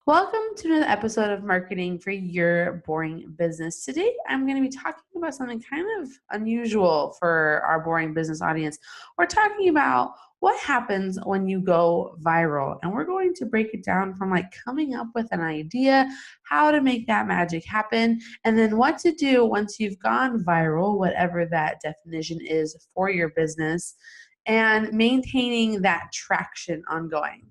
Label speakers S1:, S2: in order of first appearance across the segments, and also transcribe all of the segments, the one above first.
S1: Welcome to another episode of Marketing for Your Boring Business. Today, I'm going to be talking about something kind of unusual for our boring business audience. We're talking about what happens when you go viral, and we're going to break it down from coming up with an idea, how to make that magic happen, and then what to do once you've gone viral, whatever that definition is for your business, and maintaining that traction ongoing.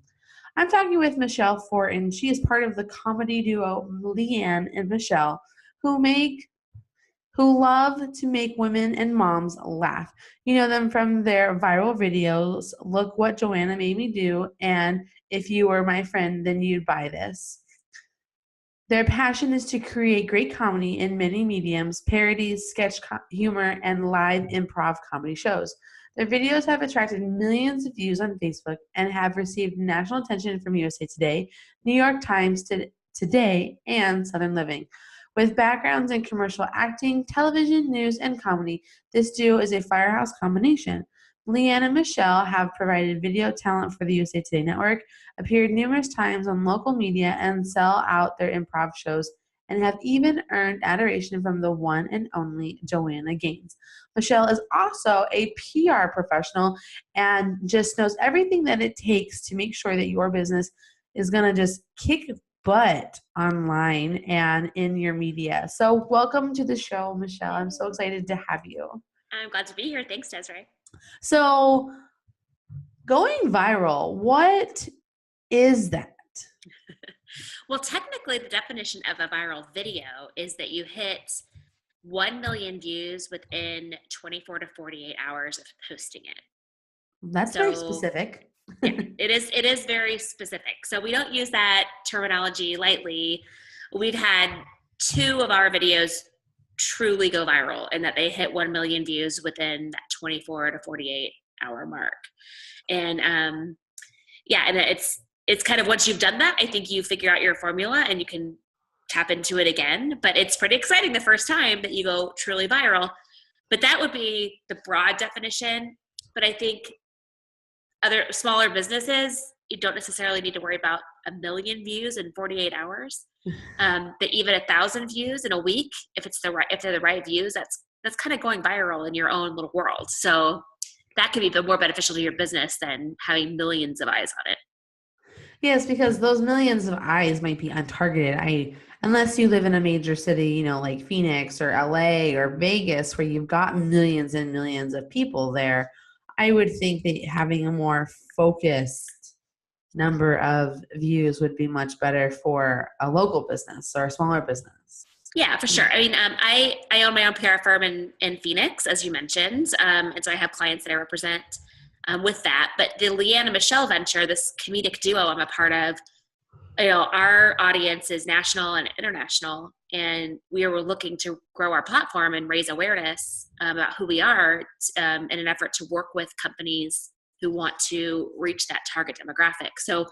S1: I'm talking with Michelle Fortin. She is part of the comedy duo Leanne and Michelle, who love to make women and moms laugh. You know them from their viral videos, Look What Joanna Made Me Do, and If You Were My Friend, Then You'd Buy This. Their passion is to create great comedy in many mediums, parodies, sketch humor, and live improv comedy shows. Their videos have attracted millions of views on Facebook and have received national attention from USA Today, New York Times Today, and Southern Living. With backgrounds in commercial acting, television, news, and comedy, this duo is a firehouse combination. Leanne and Michelle have provided video talent for the USA Today network, appeared numerous times on local media, and sell out their improv shows, and have even earned adoration from the one and only Joanna Gaines. Michelle is also a PR professional and just knows everything that it takes to make sure that your business is going to just kick butt online and in your media. So welcome to the show, Michelle. I'm so excited to have you.
S2: I'm glad to be here. Thanks, Desiree.
S1: So going viral, what is that?
S2: Well, technically, the definition of a viral video is that you hit 1 million views within 24 to 48 hours of posting it.
S1: That's very specific.
S2: Yeah, it is very specific. So we don't use that terminology lightly. We've had 2 of our videos truly go viral and that they hit 1 million views within that 24 to 48 hour mark. And and it's kind of, once you've done that, I think you figure out your formula and you can tap into it again. But it's pretty exciting the first time that you go truly viral. But that would be the broad definition. But I think other smaller businesses, you don't necessarily need to worry about 1 million views in 48 hours. But even 1,000 views in a week, if they're the right views, that's kind of going viral in your own little world. So that could be more beneficial to your business than having millions of eyes on it.
S1: Yes, because those millions of eyes might be untargeted. Unless you live in a major city, like Phoenix or LA or Vegas, where you've got millions and millions of people there, I would think that having a more focused number of views would be much better for a local business or a smaller business.
S2: Yeah, for sure. I mean, I own my own PR firm in Phoenix, as you mentioned, and so I have clients that I represent with that. But the Leanne and Michelle venture, this comedic duo I'm a part of, our audience is national and international, and we were looking to grow our platform and raise awareness about who we are in an effort to work with companies who want to reach that target demographic. So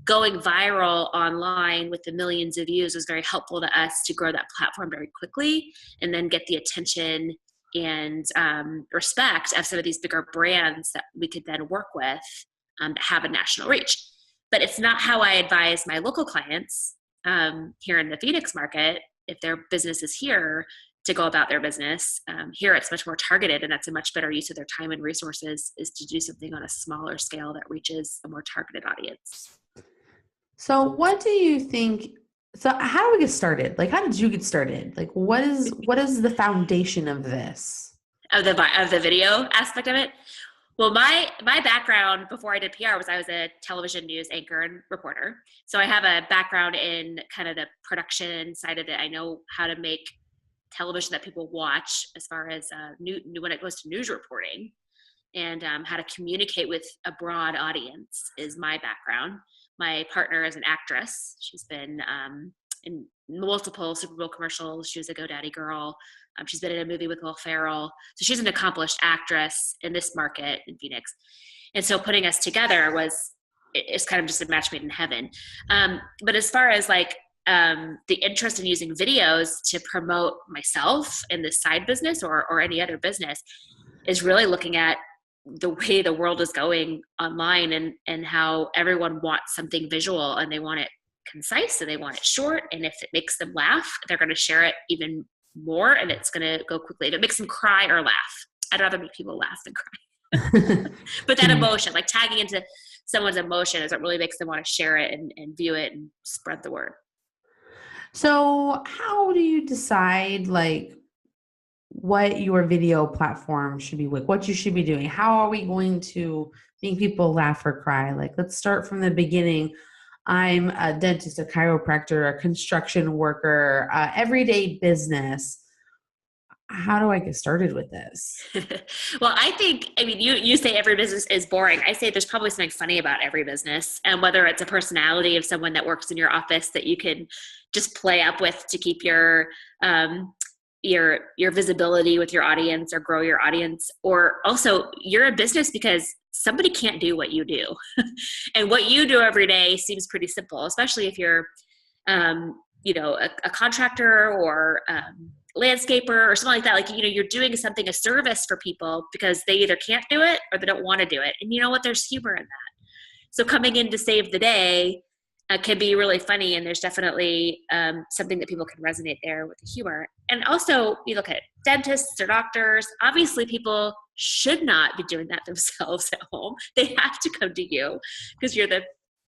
S2: going viral online with the millions of views was very helpful to us to grow that platform very quickly and then get the attention and respect of some of these bigger brands that we could then work with to have a national reach. But it's not how I advise my local clients here in the Phoenix market, if their business is here, to go about their business. Here it's much more targeted, and that's a much better use of their time and resources, is to do something on a smaller scale that reaches a more targeted audience.
S1: So what do you think? So how do we get started? How did you get started? What is the foundation of this?
S2: Of the video aspect of it? Well, my background before I did PR was I was a television news anchor and reporter. So I have a background in kind of the production side of it. I know how to make television that people watch as far as when it goes to news reporting, and how to communicate with a broad audience is my background. My partner is an actress. She's been in multiple Super Bowl commercials. She was a GoDaddy girl. She's been in a movie with Will Ferrell. So she's an accomplished actress in this market in Phoenix. And so putting us together it's kind of just a match made in heaven. But as far as the interest in using videos to promote myself in this side business or any other business is really looking at the way the world is going online and how everyone wants something visual and they want it concise, so they want it short. And if it makes them laugh, they're going to share it even more, and it's going to go quickly. If it makes them cry or laugh, I'd rather make people laugh than cry. But that emotion, like tagging into someone's emotion, is what really makes them want to share it and view it and spread the word.
S1: So how do you decide like what your video platform should be, like what you should be doing? How are we going to make people laugh or cry? Like, let's start from the beginning. I'm a dentist, a chiropractor, a construction worker, everyday business. How do I get started with this?
S2: Well, I mean, you say every business is boring. I say there's probably something funny about every business, and whether it's a personality of someone that works in your office that you can just play up with to keep your visibility with your audience or grow your audience, or also you're a business because somebody can't do what you do. And what you do every day seems pretty simple, especially if you're, a contractor or landscaper or something like that. Like, you're doing something, a service for people because they either can't do it or they don't want to do it. And you know what? There's humor in that. So coming in to save the day can be really funny. And there's definitely something that people can resonate there with the humor. And also, you look at dentists or doctors, obviously people should not be doing that themselves at home. They have to come to you because you're the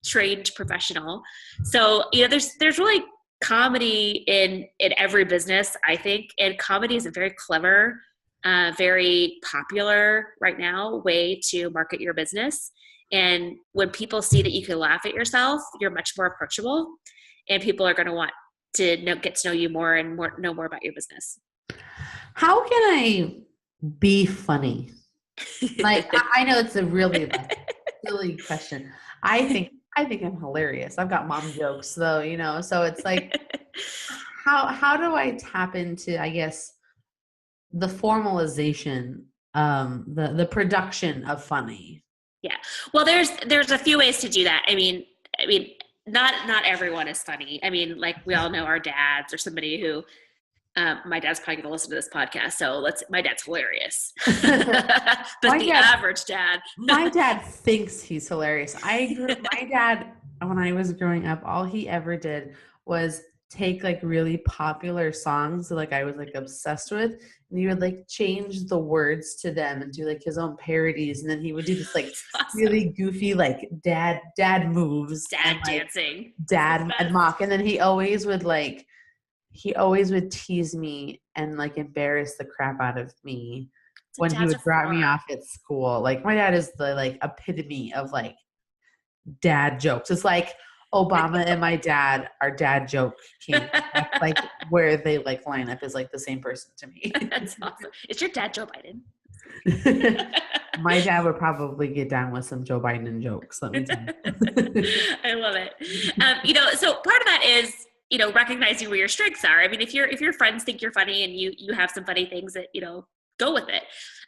S2: trained professional. So, there's really comedy in every business, I think. And comedy is a very clever, very popular right now way to market your business. And when people see that you can laugh at yourself, you're much more approachable, and people are going to want to get to know you more and know more about your business.
S1: How can I be funny? Like, I know it's a really silly question. I think I'm hilarious. I've got mom jokes though, so it's like, how do I tap into, I guess, the formalization, the production of funny?
S2: Yeah. Well, there's a few ways to do that. I mean, not everyone is funny. I mean, like, we all know our dads or somebody who, my dad's probably going to listen to this podcast. So my dad's hilarious, but average dad,
S1: my dad thinks he's hilarious. My dad, when I was growing up, all he ever did was take like really popular songs that like I was like obsessed with, and he would like change the words to them and do like his own parodies, and then he would do this like awesome, really goofy like dad moves,
S2: dad dancing,
S1: dad and mock, and then he always would tease me and like embarrass the crap out of me when he would drop me off at school. Like, my dad is the like epitome of like dad jokes. It's like Obama and my dad, our dad joke king. Like, where they like line up is like the same person to me.
S2: That's awesome. Is your dad Joe Biden?
S1: My dad would probably get down with some Joe Biden jokes. Let me tell you.
S2: I love it. So part of that is, recognizing where your strengths are. I mean, if your friends think you're funny and you have some funny things that, go with it.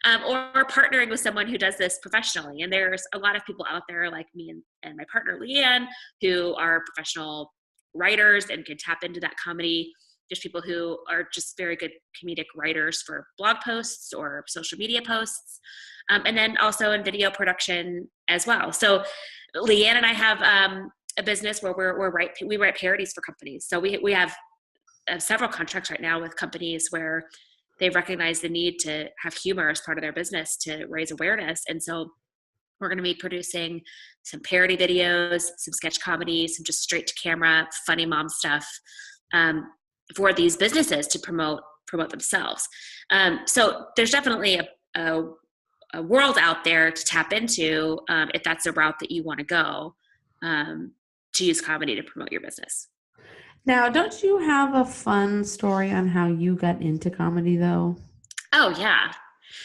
S2: Or partnering with someone who does this professionally. And there's a lot of people out there like me and my partner, Leanne, who are professional writers and can tap into that comedy. There's people who are just very good comedic writers for blog posts or social media posts. And then also in video production as well. So Leanne and I have a business where we write parodies for companies. So we have several contracts right now with companies where they've recognized the need to have humor as part of their business to raise awareness. And so we're going to be producing some parody videos, some sketch comedy, some just straight to camera, funny mom stuff for these businesses to promote themselves. So there's definitely a world out there to tap into if that's a route that you want to go, to use comedy to promote your business.
S1: Now, don't you have a fun story on how you got into comedy, though?
S2: Oh, yeah.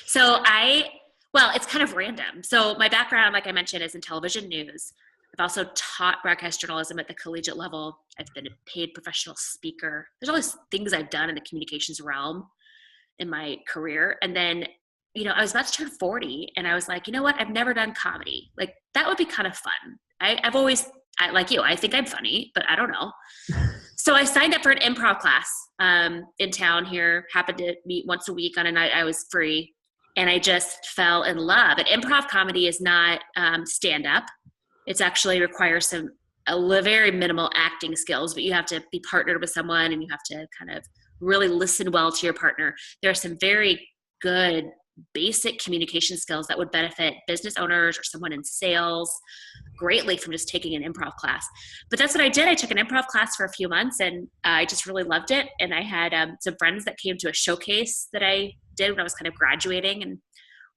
S2: So it's kind of random. So my background, like I mentioned, is in television news. I've also taught broadcast journalism at the collegiate level. I've been a paid professional speaker. There's all these things I've done in the communications realm in my career. And then, I was about to turn 40, and I was like, you know what? I've never done comedy. Like, that would be kind of fun. I've always, like you, I think I'm funny, but I don't know. So I signed up for an improv class in town here, happened to meet once a week on a night I was free, and I just fell in love. And improv comedy is not stand-up. It actually requires some very minimal acting skills, but you have to be partnered with someone and you have to kind of really listen well to your partner. There are some very good basic communication skills that would benefit business owners or someone in sales greatly from just taking an improv class. But that's what I did. I took an improv class for a few months and I just really loved it. And I had some friends that came to a showcase that I did when I was kind of graduating, and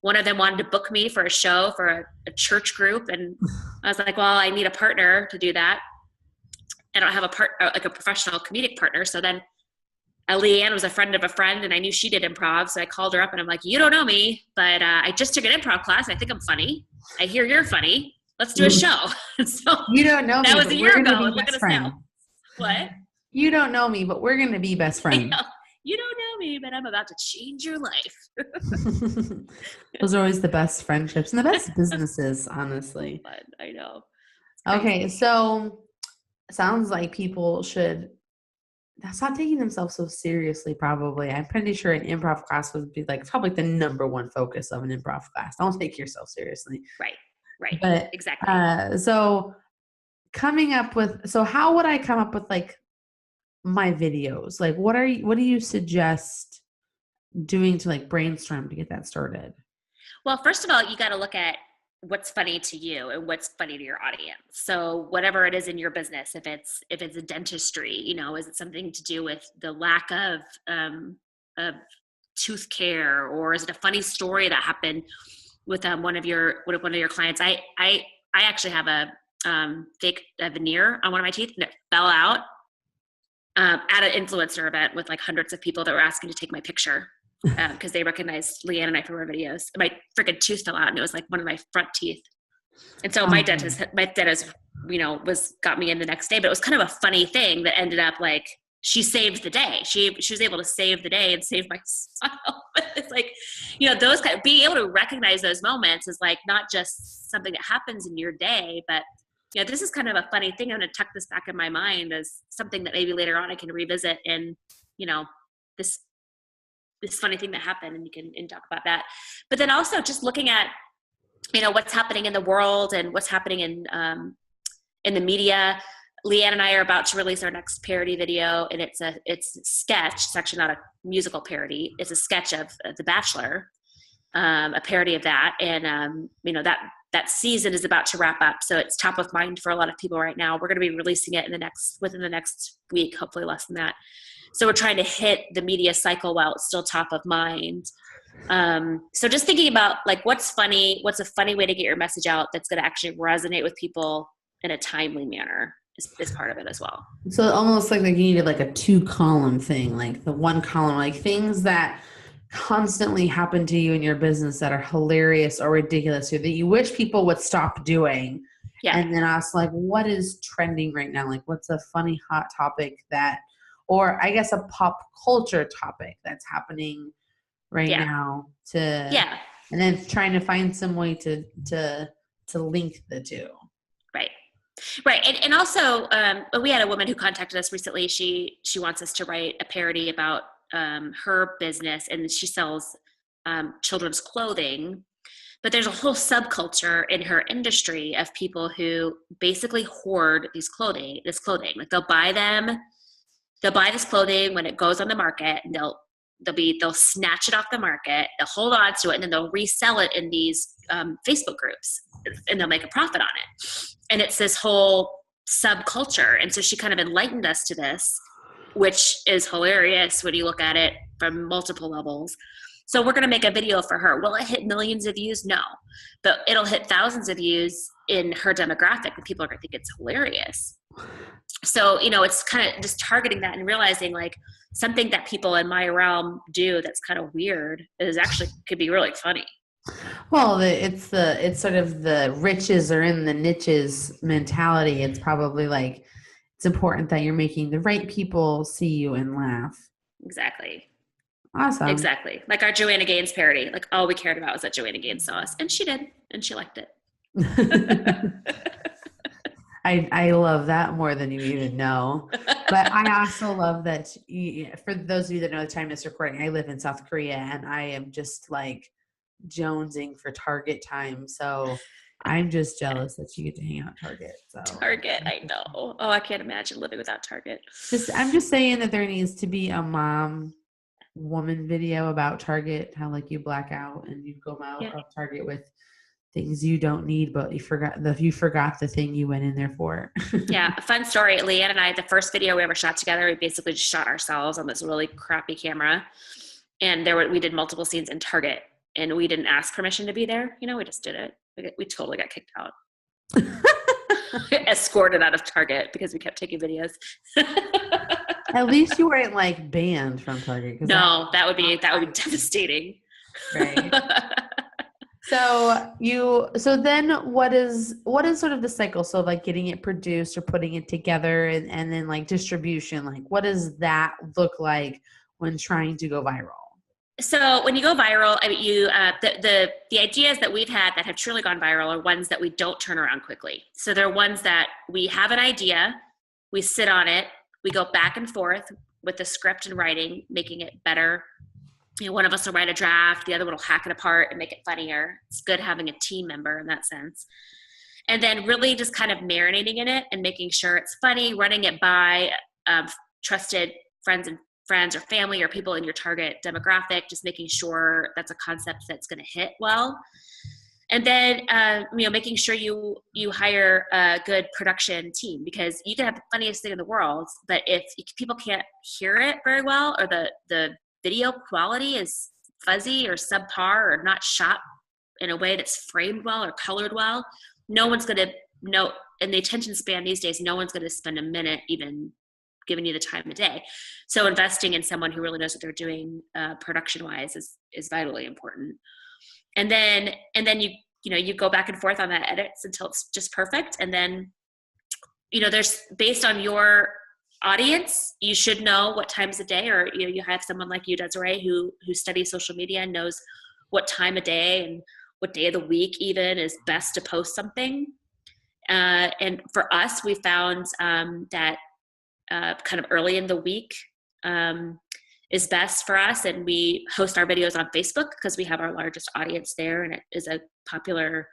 S2: one of them wanted to book me for a show for a church group. And I was like, well, I need a partner to do that. I don't have like a professional comedic partner. So then Leanne was a friend of a friend, and I knew she did improv. So I called her up and I'm like, you don't know me, but I just took an improv class. I think I'm funny. I hear you're funny. Let's do a show. So
S1: you don't know
S2: that
S1: me,
S2: was a year ago. Look at us now. What?
S1: You don't know me, but we're going to be best friends.
S2: You don't know me, but I'm about to change your life.
S1: Those are always the best friendships and the best businesses, honestly.
S2: But I know.
S1: Okay, so sounds like people should stop taking themselves so seriously, probably. I'm pretty sure an improv class would be like probably the number one focus of an improv class. Don't take yourself seriously.
S2: Right.
S1: But
S2: exactly.
S1: So how would I come up with like my videos? Like what do you suggest doing to like brainstorm to get that started?
S2: Well, first of all, you got to look at what's funny to you and what's funny to your audience. So whatever it is in your business, if it's a dentistry, is it something to do with the lack of tooth care, or is it a funny story that happened with one of your clients? I actually have a fake veneer on one of my teeth, and it fell out at an influencer event with like hundreds of people that were asking to take my picture because they recognized Leanne and I from our videos. My freaking tooth fell out, and it was like one of my front teeth. And so my dentist, got me in the next day, but it was kind of a funny thing that ended up like she saved the day. She was able to save the day and save my smile. It's like, those being able to recognize those moments is like not just something that happens in your day, but this is kind of a funny thing. I'm going to tuck this back in my mind as something that maybe later on I can revisit in, this funny thing that happened, and you can talk about that. But then also just looking at, what's happening in the world and what's happening in the media. Leanne and I are about to release our next parody video, and it's a sketch. It's actually not a musical parody. It's a sketch of The Bachelor, a parody of that. And, that season is about to wrap up. So it's top of mind for a lot of people right now. We're going to be releasing it within the next week, hopefully less than that. So we're trying to hit the media cycle while it's still top of mind. So just thinking about like, what's funny, what's a funny way to get your message out that's going to actually resonate with people in a timely manner is part of it as well.
S1: So almost like you needed like a 2-column thing, like the 1 column, like things that constantly happen to you in your business that are hilarious or ridiculous or that you wish people would stop doing. Yeah. And then ask like, what is trending right now? Like what's a funny hot topic or I guess a pop culture topic that's happening right now and then trying to find some way to link the two.
S2: Right. And also, we had a woman who contacted us recently. She wants us to write a parody about her business, and she sells children's clothing. But there's a whole subculture in her industry of people who basically hoard this clothing. Like they'll buy this clothing when it goes on the market, and they'll snatch it off the market, they'll hold on to it, and then they'll resell it in these Facebook groups, and they'll make a profit on it. And it's this whole subculture. And so she kind of enlightened us to this, which is hilarious when you look at it from multiple levels. So we're going to make a video for her. Will it hit millions of views? No, but it'll hit thousands of views in her demographic, and people are going to think it's hilarious. So, it's kind of just targeting that and realizing like something that people in my realm do that's kind of weird could be really funny.
S1: Well, it's sort of the riches are in the niches mentality. It's probably like, it's important that you're making the right people see you and laugh.
S2: Exactly.
S1: Awesome.
S2: Exactly. Like our Joanna Gaines parody, like all we cared about was that Joanna Gaines saw us, and she did, and she liked it.
S1: I love that more than you even know. But I also love that for those of you that know the time this recording, I live in South Korea, and I am just like jonesing for Target time. So I'm just jealous that you get to hang out at Target. So
S2: Target, I know. Oh, I can't imagine living without Target.
S1: I'm just saying that there needs to be a mom woman video about Target, how like you black out and you go out of Target with things you don't need, but you forgot the thing you went in there for.
S2: Yeah, a fun story. Leanne and I, the first video we ever shot together, we basically just shot ourselves on this really crappy camera, and we did multiple scenes in Target, and we didn't ask permission to be there. We just did it. We totally got kicked out. Escorted out of Target because we kept taking videos.
S1: At least you weren't like banned from Target.
S2: No, that would be devastating.
S1: Right. So then what is sort of the cycle? So like getting it produced or putting it together and then like distribution, like what does that look like when trying to go viral?
S2: So when you go viral, I mean, the ideas that we've had that have truly gone viral are ones that we don't turn around quickly. So they're ones that we have an idea, we sit on it, we go back and forth with the script and writing, making it better. One of us will write a draft, the other one will hack it apart and make it funnier. It's good having a team member in that sense. And then really just kind of marinating in it and making sure it's funny, running it by trusted friends or family or people in your target demographic, just making sure that's a concept that's going to hit well. And then, making sure you hire a good production team, because you can have the funniest thing in the world, but if people can't hear it very well, or the video quality is fuzzy or subpar or not shot in a way that's framed well or colored well, no one's going to know. In the attention span these days, no one's going to spend a minute even giving you the time of day. So investing in someone who really knows what they're doing production wise is vitally important. And then you go back and forth on that edits until it's just perfect. And then, there's, based on your audience, you should know what times of day, or you have someone like you, Desiree, who studies social media and knows what time of day and what day of the week even is best to post something. And for us, we found that kind of early in the week is best for us, and we host our videos on Facebook because we have our largest audience there, and it is a popular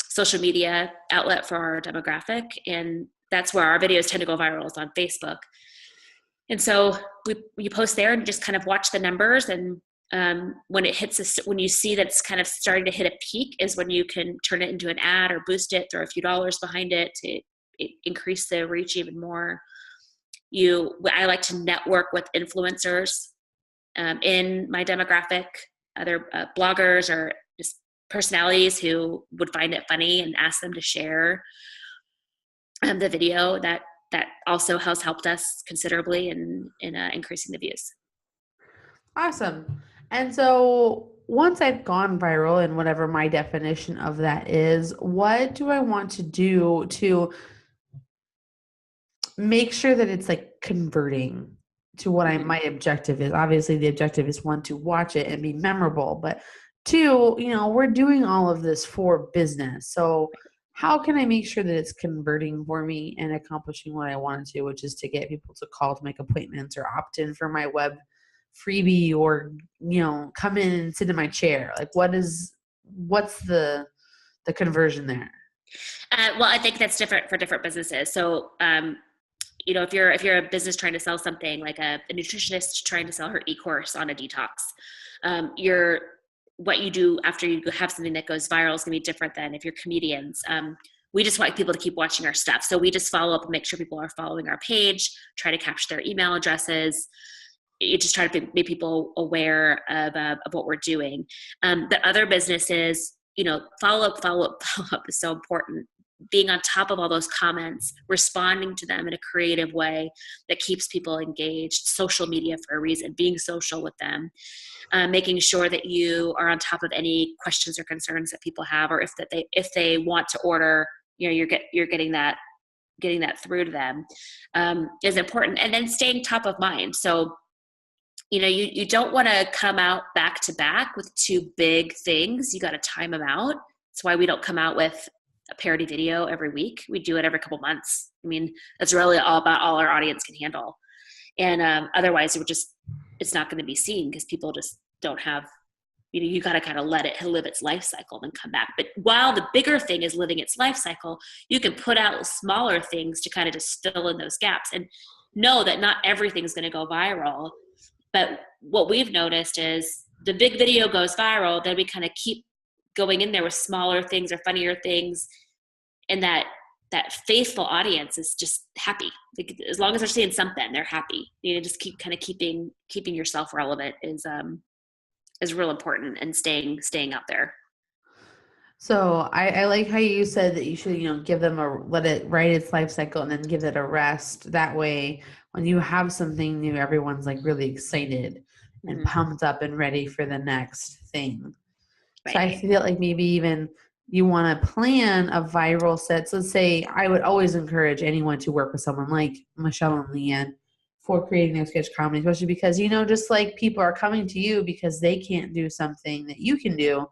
S2: social media outlet for our demographic, and that's where our videos tend to go viral, is on Facebook. And so we post there and just kind of watch the numbers, and when it hits when you see that it's kind of starting to hit a peak is when you can turn it into an ad or boost it, throw a few dollars behind it to increase the reach even more. I like to network with influencers in my demographic, other bloggers or just personalities who would find it funny, and ask them to share the video. That also has helped us considerably in increasing the views.
S1: Awesome. And so once I've gone viral, and whatever my definition of that is, what do I want to do to make sure that it's like converting to what my objective is? Obviously the objective is, one, to watch it and be memorable, but two, we're doing all of this for business. So how can I make sure that it's converting for me and accomplishing what I wanted to, which is to get people to call to make appointments or opt in for my web freebie, or, come in and sit in my chair? Like what's the conversion there?
S2: Well, I think that's different for different businesses. So, if you're a business trying to sell something, like a nutritionist trying to sell her e-course on a detox, what you do after you have something that goes viral is going to be different than if you're comedians. We just want people to keep watching our stuff. So we just follow up and make sure people are following our page, try to capture their email addresses. You just try to make people aware of what we're doing. The other businesses, follow up is so important. Being on top of all those comments, responding to them in a creative way that keeps people engaged. Social media for a reason, being social with them, making sure that you are on top of any questions or concerns that people have, or if they want to order, you're getting that through to them, is important. And then staying top of mind. So, you don't want to come out back to back with two big things. You got to time them out. That's why we don't come out with a parody video every week. We do it every couple months. I mean, that's really all about all our audience can handle. And otherwise it's not going to be seen, because people just don't have you got to kind of let it live its life cycle and then come back. But while the bigger thing is living its life cycle, you can put out smaller things to kind of just fill in those gaps and know that not everything's going to go viral. But what we've noticed is the big video goes viral, then we kind of keep going in there with smaller things or funnier things. And that faithful audience is just happy. Like, as long as they're seeing something, they're happy. Just keeping yourself relevant is real important, and staying out there.
S1: So I like how you said that you should, give them let it write its life cycle and then give it a rest. That way, when you have something new, everyone's like really excited and pumped up and ready for the next thing. Right. So I feel like maybe even you want to plan a viral set. So let's say I would always encourage anyone to work with someone like Michelle and Leanne for creating their sketch comedy, especially because, just like people are coming to you because they can't do something that you can do.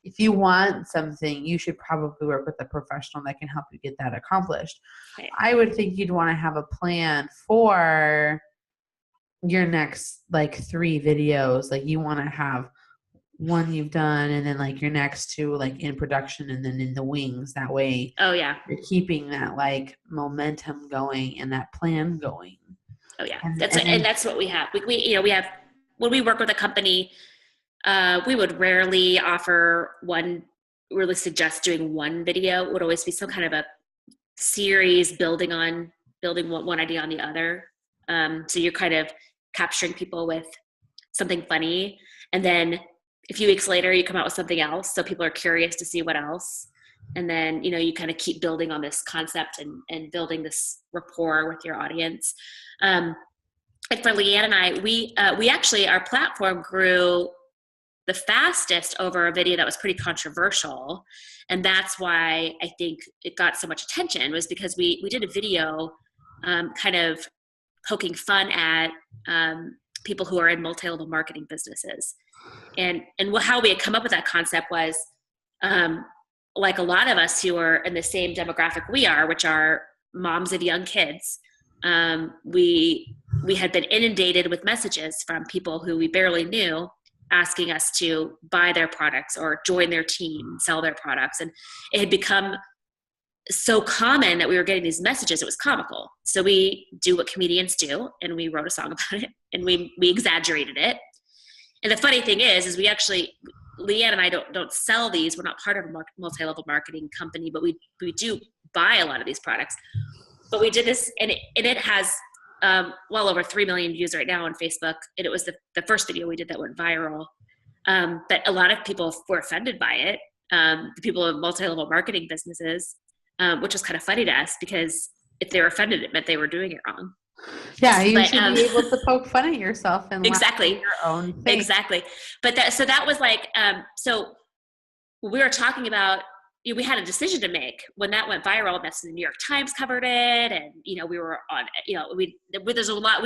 S1: If you want something, you should probably work with a professional that can help you get that accomplished. Right. I would think you'd want to have a plan for your next 3 videos. Like, you want to have one you've done and then your next 2 in production and then in the wings. That way, you're keeping that momentum going and that plan going.
S2: Oh yeah, that's what we have. We have, when we work with a company, we would rarely really suggest doing one video. It would always be some kind of a series building one idea on the other. So you're kind of capturing people with something funny, and then a few weeks later you come out with something else, so people are curious to see what else. And then, you kind of keep building on this concept and building this rapport with your audience. And for Leanne and I, we actually, our platform grew the fastest over a video that was pretty controversial. And that's why I think it got so much attention, was because we did a video kind of poking fun at people who are in multi-level marketing businesses. And how we had come up with that concept was, like a lot of us who are in the same demographic we are, which are moms of young kids, we had been inundated with messages from people who we barely knew, asking us to buy their products or join their team, sell their products. And it had become so common that we were getting these messages, it was comical. So we do what comedians do, and we wrote a song about it, and we exaggerated it. And the funny thing is we actually, Leanne and I don't sell these. We're not part of a multi-level marketing company, but we do buy a lot of these products. But we did this, and it has well over 3 million views right now on Facebook. And it was the first video we did that went viral. But a lot of people were offended by it. The people in multi-level marketing businesses, which was kind of funny to us, because if they were offended, it meant they were doing it wrong.
S1: Yeah, you should be able to poke fun at yourself and
S2: exactly
S1: laugh at your own thing.
S2: Exactly. But that was so we were talking about, we had a decision to make when that went viral. That's the New York Times covered it, and we were on. We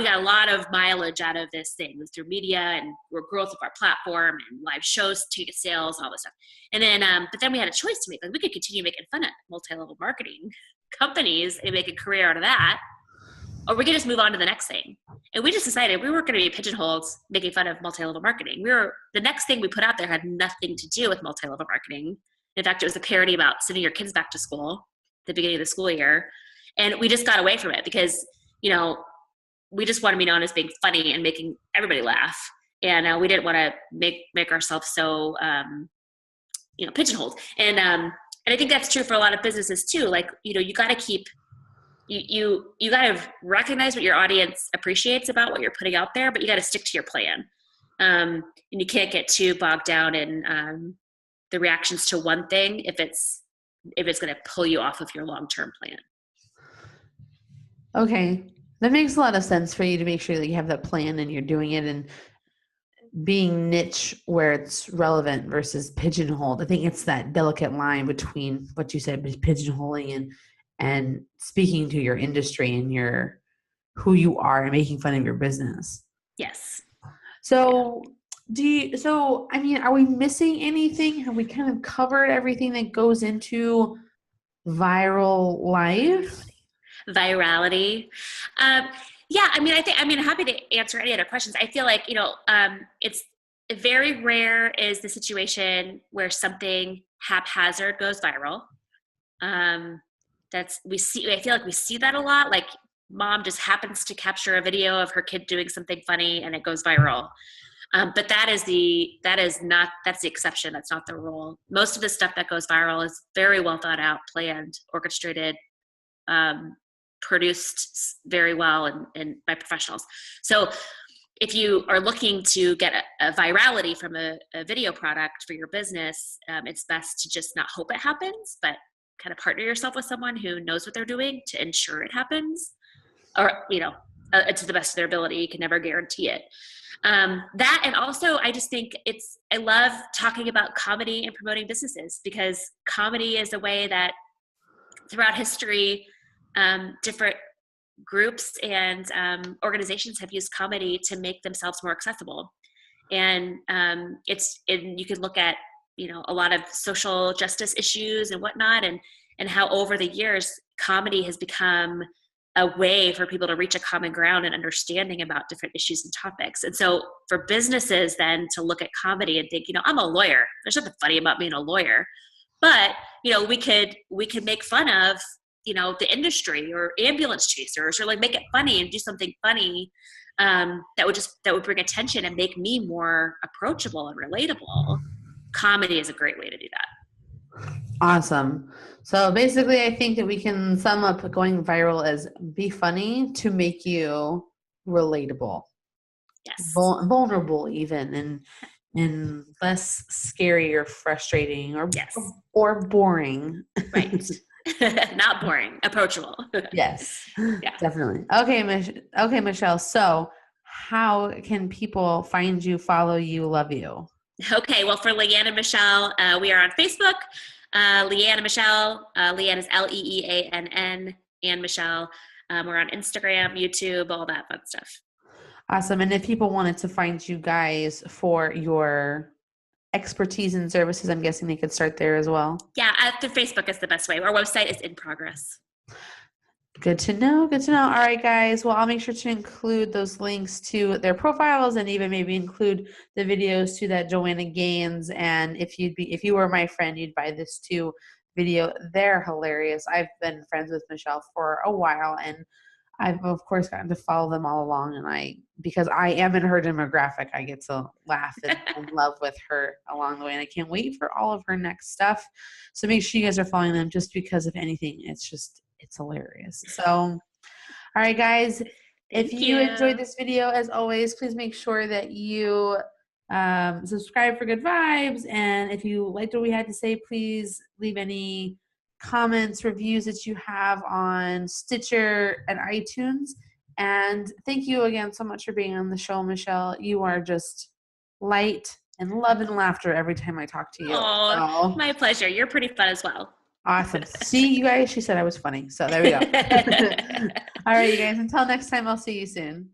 S2: got a lot of mileage out of this thing through media and growth of our platform and live shows, ticket sales, all this stuff. And then, but then we had a choice to make. We could continue making fun of multi-level marketing companies and make a career out of that, or we could just move on to the next thing. And we just decided we weren't going to be pigeonholed making fun of multi-level marketing. The next thing we put out there had nothing to do with multi-level marketing. In fact, it was a parody about sending your kids back to school at the beginning of the school year. And we just got away from it because, we just want to be known as being funny and making everybody laugh. And we didn't want to make ourselves so, pigeonholed. And I think that's true for a lot of businesses too. You got to keep, you got to recognize what your audience appreciates about what you're putting out there, but you got to stick to your plan. And you can't get too bogged down in the reactions to one thing if it's going to pull you off of your long-term plan.
S1: Okay. That makes a lot of sense for you to make sure that you have that plan and you're doing it and being niche where it's relevant versus pigeonholed. I think it's that delicate line between what you said, pigeonholing and speaking to your industry and who you are and making fun of your business.
S2: Yes.
S1: So are we missing anything? Have we kind of covered everything that goes into viral life?
S2: Virality. Yeah, I'm happy to answer any other questions. I feel like, very rare is the situation where something haphazard goes viral. I feel like we see that a lot. Like mom just happens to capture a video of her kid doing something funny and it goes viral. But that's the exception. That's not the rule. Most of the stuff that goes viral is very well thought out, planned, orchestrated, produced very well and by professionals. So if you are looking to get a virality from a video product for your business, it's best to just not hope it happens, but kind of partner yourself with someone who knows what they're doing to ensure it happens, or, to the best of their ability. You can never guarantee it. That, and also I just think I love talking about comedy and promoting businesses, because comedy is a way that throughout history, different groups and organizations have used comedy to make themselves more accessible. And you can look at, a lot of social justice issues and whatnot, and how over the years, comedy has become a way for people to reach a common ground and understanding about different issues and topics. And so for businesses then to look at comedy and think, I'm a lawyer. There's nothing funny about being a lawyer, but, we could make fun of, the industry or ambulance chasers, or like make it funny and do something funny that would bring attention and make me more approachable and relatable. Comedy is a great way to do that.
S1: Awesome. So basically, I think that we can sum up going viral as be funny to make you relatable.
S2: Yes.
S1: Vulnerable even, and less scary or frustrating or boring.
S2: Right. Not boring, approachable.
S1: Yes,
S2: yeah.
S1: Definitely. Okay, Michelle. So how can people find you, follow you, love you?
S2: Okay, well, for Leanne and Michelle, we are on Facebook. Leanne and Michelle. Leanne is Leann, and Michelle. We're on Instagram, YouTube, all that fun stuff.
S1: Awesome. And if people wanted to find you guys for your expertise and services, I'm guessing they could start there as well.
S2: Yeah, through Facebook is the best way. Our website is in progress.
S1: Good to know. Good to know. All right, guys. Well, I'll make sure to include those links to their profiles, and even maybe include the videos to that Joanna Gaines. And if you were my friend, you'd buy this too video. They're hilarious. I've been friends with Michelle for a while, and I've of course gotten to follow them all along. And because I am in her demographic, I get to laugh and love with her along the way. And I can't wait for all of her next stuff. So make sure you guys are following them, just because if anything, it's hilarious. So, all right, guys, if you enjoyed this video, as always, please make sure that you subscribe for good vibes. And if you liked what we had to say, please leave any comments, reviews that you have on Stitcher and iTunes. And thank you again so much for being on the show, Michelle. You are just light and love and laughter every time I talk to you.
S2: Oh, my pleasure. You're pretty fun as well.
S1: Awesome. See, you guys, she said I was funny. So there we go. All right, you guys, until next time, I'll see you soon.